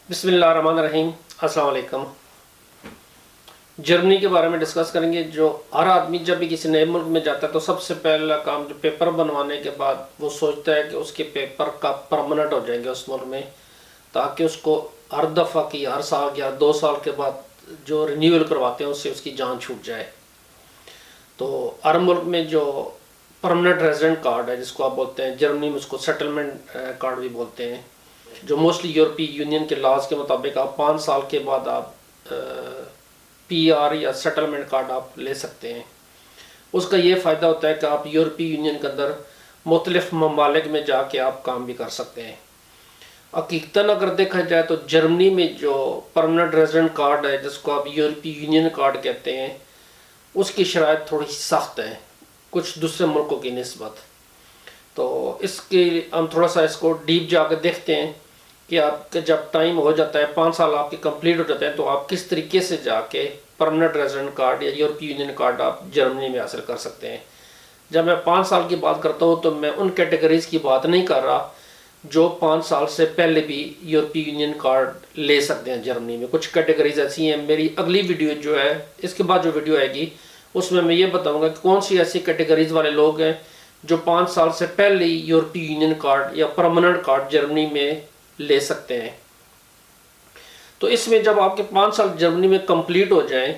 बिस्मिल्लाहिर्रहमानिर्रहीम। अस्सलाम वालेकुम। जर्मनी के बारे में डिस्कस करेंगे। जो हर आदमी जब भी किसी नए मुल्क में जाता है तो सबसे पहला काम जो पेपर बनवाने के बाद वो सोचता है कि उसके पेपर कब परमानेंट हो जाएंगे उस मुल्क में, ताकि उसको हर दफ़ा की हर साल या 2 साल के बाद जो रिन्यूअल करवाते हैं उससे उसकी जान छूट जाए। तो हर मुल्क में जो परमानेंट रेजिडेंट कार्ड है जिसको आप बोलते हैं, जर्मनी में उसको सेटलमेंट कार्ड भी बोलते हैं, जो मोस्टली यूरोपीय यूनियन के लॉज के मुताबिक आप 5 साल के बाद आप पीआर या सेटलमेंट कार्ड आप ले सकते हैं। उसका ये फ़ायदा होता है कि आप यूरोपीय यूनियन के अंदर मुख्तलिफ ममालिक में जाके आप काम भी कर सकते हैं। हकीकतन अगर देखा जाए तो जर्मनी में जो परमानेंट रेजिडेंट कार्ड है जिसको आप यूरोपीय यूनियन कार्ड कहते हैं, उसकी शराइत थोड़ी सख्त है कुछ दूसरे मुल्कों की निस्बत। तो इसके हम थोड़ा सा इसको डीप जाकर देखते हैं कि आपके जब टाइम हो जाता है 5 साल आपके कंप्लीट हो जाते हैं तो आप किस तरीके से जाके परमानेंट रेजिडेंट कार्ड या यूरोपीय यूनियन कार्ड आप जर्मनी में हासिल कर सकते हैं। जब मैं 5 साल की बात करता हूँ तो मैं उन कैटेगरीज की बात नहीं कर रहा जो 5 साल से पहले भी यूरोपीय यूनियन कार्ड ले सकते हैं जर्मनी में। कुछ कैटेगरीज ऐसी हैं। मेरी अगली वीडियो जो है इसके बाद जो वीडियो आएगी उसमें मैं ये बताऊँगा कि कौन सी ऐसी कैटेगरीज वाले लोग हैं जो 5 साल से पहले यूरोपीय यूनियन कार्ड या परमानेंट कार्ड जर्मनी में ले सकते हैं। तो इसमें जब आपके 5 साल जर्मनी में कंप्लीट हो जाएं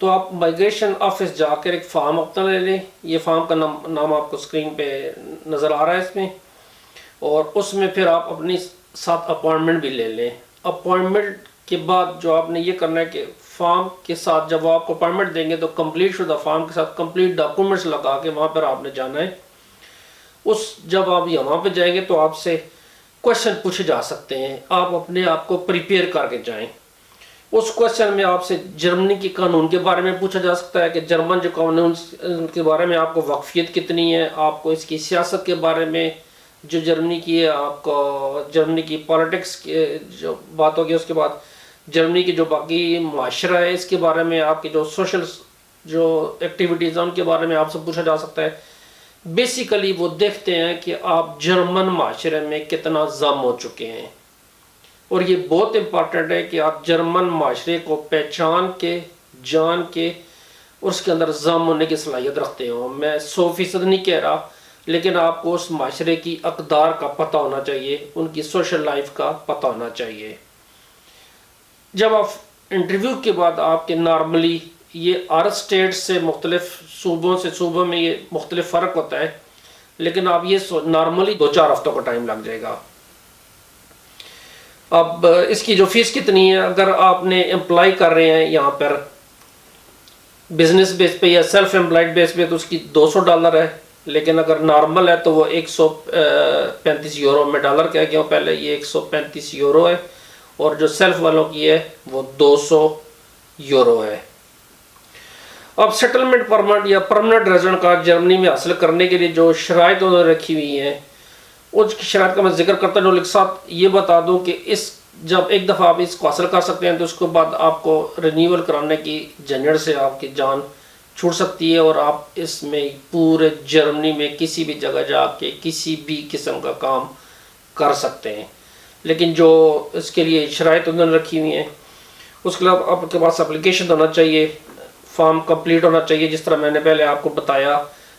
तो आप माइग्रेशन ऑफिस जाकर एक फॉर्म अपना ले लें। ये फॉर्म का नाम आपको स्क्रीन पे नज़र आ रहा है इसमें, और उसमें फिर आप अपनी साथ अपॉइंटमेंट भी ले लें। अपॉइंटमेंट के बाद जो आपने ये करना है कि फॉर्म के साथ जब वो आपको अपॉइंटमेंट देंगे तो कंप्लीट शुदा फॉर्म के साथ कंप्लीट डॉक्यूमेंट्स लगा के वहाँ पर आपने जाना है। जब आप यहाँ पे जाएंगे तो आपसे क्वेश्चन पूछे जा सकते हैं। आप अपने आप को प्रिपेयर करके जाएं। उस क्वेश्चन में आपसे जर्मनी के कानून के बारे में पूछा जा सकता है कि जर्मन जो कानून के बारे में आपको वाकफियत कितनी है, आपको इसकी सियासत के बारे में जो जर्मनी की है, आपको जर्मनी की पॉलिटिक्स की जो बात होगी, उसके बाद जर्मनी की जो बाकी माशरा है इसके बारे में, आपकी जो सोशल जो एक्टिविटीज़ हैं उनके बारे में आपसे पूछा जा सकता है। बेसिकली वो देखते हैं कि आप जर्मन माशरे में कितना जम हो चुके हैं, और ये बहुत इम्पॉर्टेंट है कि आप जर्मन माशरे को पहचान के जान के उसके अंदर जम होने की सलाहियत रखते हो। मैं 100% नहीं कह रहा, लेकिन आपको उस माशरे की अकदार का पता होना चाहिए, उनकी सोशल लाइफ का पता होना चाहिए। जब आप इंटरव्यू के बाद आपके नॉर्मली ये हर स्टेट से मुख्तलिफ सूबों से सूबों में ये मुख्तलिफ फ़र्क होता है, लेकिन आप ये नॉर्मली 2-4 हफ्तों का टाइम लग जाएगा। अब इसकी जो फीस कितनी है, अगर आपने एम्प्लॉय कर रहे हैं यहाँ पर बिजनेस बेस पे या सेल्फ एम्प्लॉयड बेस पे तो उसकी $200 है, लेकिन अगर नॉर्मल है तो वो 135 यूरो में डॉलर कह गया पहले, ये 135 यूरो है, और जो सेल्फ वालों की है वो 200 यूरो है। अब सेटलमेंट परमानेंट या परमानेंट रेजिडेंट कार्ड जर्मनी में हासिल करने के लिए जो शराइत उन्होंने रखी हुई हैं उसकी शराइत का मैं जिक्र करता हूँ। साथ ये बता दूँ कि इस जब एक दफ़ा आप इसको हासिल कर सकते हैं तो उसके बाद आपको रिन्यूअल कराने की झंझट से आपकी जान छूट सकती है, और आप इसमें पूरे जर्मनी में किसी भी जगह जाके किसी भी किस्म का काम कर सकते हैं। लेकिन जो इसके लिए शराइत उन्होंने रखी हुई हैं उसके लिए आपके पास एप्लीकेशन होना चाहिए, फॉर्म कंप्लीट होना चाहिए। जिस तरह मैंने पहले आपको बताया,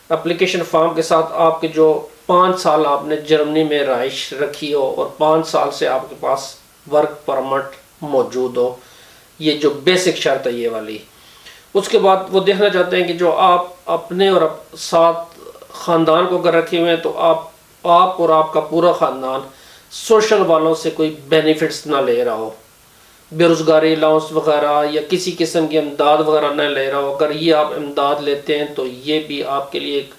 एप्लीकेशन फॉर्म के साथ आपके जो 5 साल आपने जर्मनी में रहाइश रखी हो और 5 साल से आपके पास वर्क परमिट मौजूद हो, ये जो बेसिक शर्त है ये वाली। उसके बाद वो देखना चाहते हैं कि जो आप अपने और साथ ख़ानदान को अगर रखे हुए हैं तो आप और आपका पूरा ख़ानदान सोशल वालों से कोई बेनिफिट्स ना ले रहा हो, बेरोज़गारी अलाउंस वगैरह या किसी किस्म की इमदाद वगैरह न ले रहा हो। अगर ये आप इमदाद लेते हैं तो ये भी आपके लिए एक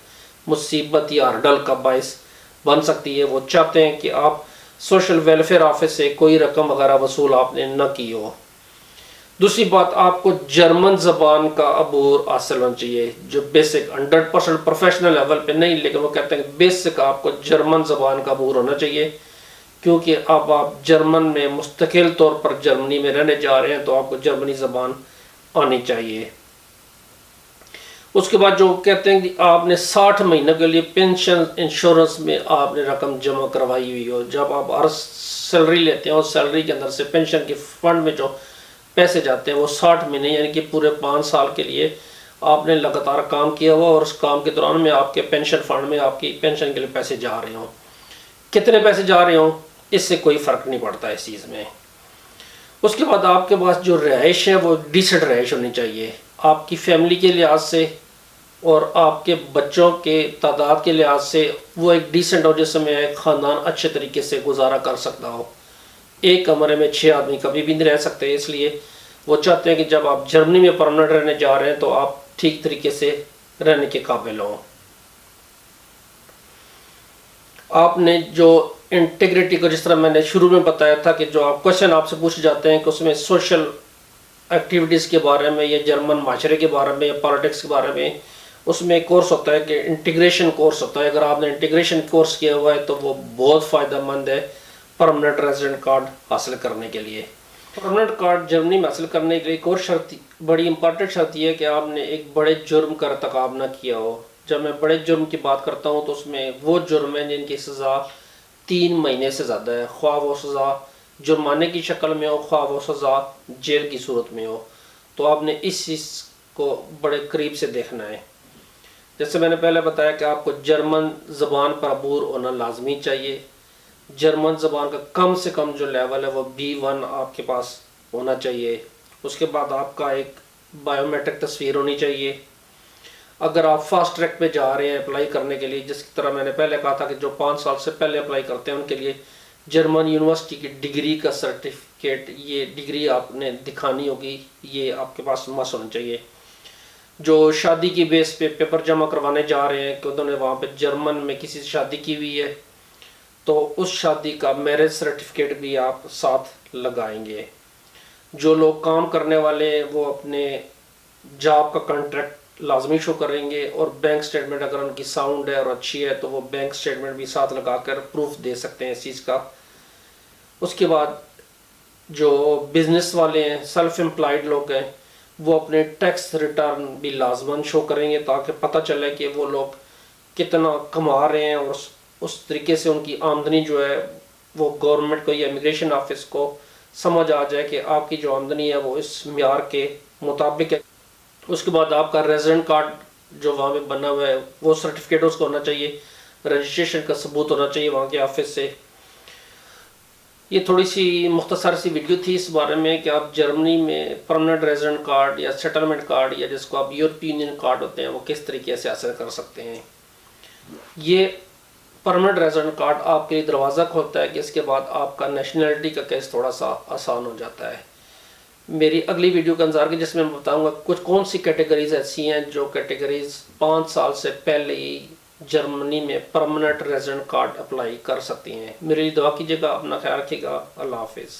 मुसीबत या हर्डल का बायस बन सकती है। वो चाहते हैं कि आप सोशल वेलफेयर ऑफिस से कोई रकम वगैरह वसूल आपने न की हो। दूसरी बात, आपको जर्मन ज़बान का अबूर हासिल होना चाहिए, जो बेसिक 100% प्रोफेशनल लेवल पे नहीं, लेकिन वो कहते हैं बेसिक आपको जर्मन ज़बान का अबूर होना चाहिए, क्योंकि अब आप जर्मन में मुस्तकिल तौर पर जर्मनी में रहने जा रहे हैं तो आपको जर्मनी ज़बान आनी चाहिए। उसके बाद जो कहते हैं कि आपने 60 महीनों के लिए पेंशन इंश्योरेंस में आपने रकम जमा करवाई हुई हो। जब आप हर सैलरी लेते हैं उस सैलरी के अंदर से पेंशन के फंड में जो पैसे जाते हैं वो 60 महीने यानी कि पूरे 5 साल के लिए आपने लगातार काम किया हुआ और उस काम के दौरान में आपके पेंशन फंड में आपकी पेंशन के लिए पैसे जा रहे हों। कितने पैसे जा रहे हों इससे कोई फ़र्क नहीं पड़ता इस चीज़ में। उसके बाद आपके पास जो रहाइश है वो डिसेंट रहाइश होनी चाहिए, आपकी फैमिली के लिहाज से और आपके बच्चों के तादाद के लिहाज से वो एक डिसेंट हो जिसमें एक ख़ानदान अच्छे तरीके से गुजारा कर सकता हो। एक कमरे में 6 आदमी कभी भी नहीं रह सकते, इसलिए वो चाहते हैं कि जब आप जर्मनी में परमानेंट रहने जा रहे हैं तो आप ठीक तरीके से रहने के काबिल हों। आपने जो इंटीग्रिटी को, जिस तरह मैंने शुरू में बताया था कि जो आप क्वेश्चन आपसे पूछे जाते हैं कि उसमें सोशल एक्टिविटीज़ के बारे में या जर्मन माशरे के बारे में या पॉलिटिक्स के बारे में, उसमें एक कोर्स होता है कि इंटीग्रेशन कोर्स होता है। अगर आपने इंटीग्रेशन कोर्स किया हुआ है तो वो बहुत फ़ायदेमंद है परमानेंट रेजिडेंट कार्ड हासिल करने के लिए। परमानेंट कार्ड जर्मनी में हासिल करने के लिए एक और शर्त, बड़ी इंपॉर्टेंट शर्त यह है कि आपने एक बड़े जुर्म का irतकाब ना किया हो। जब मैं बड़े जुर्म की बात करता हूँ तो उसमें वो जुर्म है जिनकी सज़ा 3 महीने से ज़्यादा है, ख्वाह वो सज़ा जुर्माने की शक्ल में हो, ख्वाह वो सज़ा जेल की सूरत में हो। तो आपने इस चीज़ को बड़े करीब से देखना है। जैसे मैंने पहले बताया कि आपको जर्मन ज़बान पर अबूर होना लाजमी चाहिए। जर्मन ज़बान का कम से कम जो लेवल है वो B1 आपके पास होना चाहिए। उसके बाद आपका एक बायोमेट्रिक तस्वीर होनी चाहिए। अगर आप फास्ट ट्रैक पे जा रहे हैं अप्लाई करने के लिए, जिस तरह मैंने पहले कहा था कि जो 5 साल से पहले अप्लाई करते हैं उनके लिए जर्मन यूनिवर्सिटी की डिग्री का सर्टिफिकेट, ये डिग्री आपने दिखानी होगी, ये आपके पास मस्ट होना चाहिए। जो शादी की बेस पे पेपर जमा करवाने जा रहे हैं कि उन्होंने वहाँ पे जर्मन में किसी से शादी की हुई है तो उस शादी का मैरिज सर्टिफिकेट भी आप साथ लगाएंगे। जो लोग काम करने वाले हैं वो अपने जॉब का कॉन्ट्रैक्ट लाजमी शो करेंगे और बैंक स्टेटमेंट अगर उनकी साउंड है और अच्छी है तो वो बैंक स्टेटमेंट भी साथ लगाकर प्रूफ दे सकते हैं इस चीज़ का। उसके बाद जो बिज़नेस वाले हैं, सेल्फ एम्प्लॉयड लोग हैं, वो अपने टैक्स रिटर्न भी लाजमन शो करेंगे ताकि पता चले कि वो लोग कितना कमा रहे हैं और उस तरीके से उनकी आमदनी जो है वो गवर्नमेंट को या इमिग्रेशन ऑफिस को समझ आ जाए कि आपकी जो आमदनी है वो इस म्यार के मुताबिक है। उसके बाद आपका रेजिडेंट कार्ड जो वहाँ पे बना हुआ है वो सर्टिफिकेट उसको होना चाहिए, रजिस्ट्रेशन का सबूत होना चाहिए वहाँ के ऑफिस से। ये थोड़ी सी मुख्तसर सी वीडियो थी इस बारे में कि आप जर्मनी में परमानेंट रेजिडेंट कार्ड या सेटलमेंट कार्ड या जिसको आप यूरोपियन यूनियन कार्ड होते हैं वो किस तरीके से हासिल कर सकते हैं। ये परमानेंट रेजिडेंट कार्ड आपके लिए दरवाज़ा खोलता है कि इसके बाद आपका नेशनलिटी का केस थोड़ा सा आसान हो जाता है। मेरी अगली वीडियो का इंतजार की जिसमें मैं बताऊंगा कुछ कौन सी कैटेगरीज ऐसी हैं जो कैटेगरीज 5 साल से पहले ही जर्मनी में परमानेंट रेजिडेंट कार्ड अप्लाई कर सकती हैं। मेरे लिए दुआ कीजिएगा, अपना ख्याल रखिएगा। अल्लाह हाफिज़।